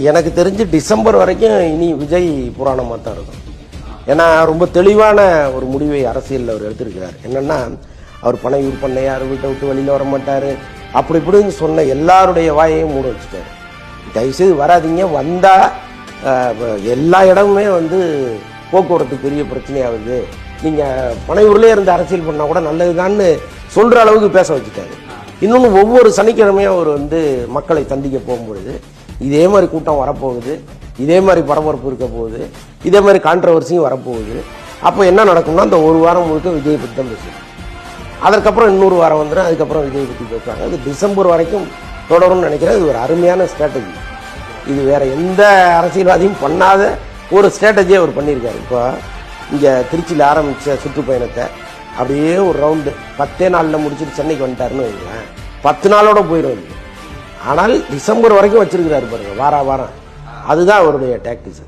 எனக்கு தெரிஞ்சு டிசம்பர் வரைக்கும் இனி விஜய் புராணமாக தான் இருக்கும். ஏன்னா ரொம்ப தெளிவான ஒரு முடிவை அரசியலில் அவர் எடுத்திருக்கிறார். என்னென்னா அவர் பனையூர் பண்ணையார் வீட்டை விட்டு வெளியில் வர மாட்டார் அப்படி இப்படின்னு சொன்ன எல்லாருடைய வாயையும் மூட வச்சுட்டார். தயவுசெய்து வராதிங்க, வந்தால் எல்லா இடமுமே போக்குவரத்து பெரிய பிரச்சனையாகுது, நீங்கள் பனையூர்லேயே இருந்து அரசியல் பண்ணால் கூட நல்லதுதான்னு சொல்கிற அளவுக்கு பேச வச்சுட்டாரு. இன்னொன்று ஒவ்வொரு சனிக்கிழமையும் அவர் மக்களை சந்திக்க போகும்பொழுது இதே மாதிரி கூட்டம் வரப்போகுது, இதே மாதிரி பரபரப்பு இருக்க போகுது, இதே மாதிரி கான்ட்ரவர்சியும் வரப்போகுது. அப்போ என்ன நடக்கும்னா அந்த ஒரு வாரம் முழுக்க விஜய் பற்றி தான் பேசுவோம். அதற்கப்புறம் இன்னொரு வாரம் வந்துடும், அதுக்கப்புறம் விஜய் பற்றி பேசுவாங்க. அது டிசம்பர் வரைக்கும் தொடரும்னு நினைக்கிறேன். இது ஒரு அருமையான ஸ்ட்ராட்டஜி. இது வேறு எந்த அரசியல்வாதியும் பண்ணாத ஒரு ஸ்ட்ராட்டஜியை அவர் பண்ணியிருக்காரு. இப்போ இங்கே திருச்சியில் ஆரம்பித்த சுற்றுப்பயணத்தை அப்படியே ஒரு ரவுண்டு 10 நாளில் முடிச்சுட்டு சென்னைக்கு வந்துட்டாருன்னு வைங்களேன். 10 நாளோட போயிடும். ஆனால் டிசம்பர் வரைக்கும் வச்சிருக்கிறாரு பாருங்க, வாரம் அதுதான் அவருடைய டாக்டிக்ஸ்.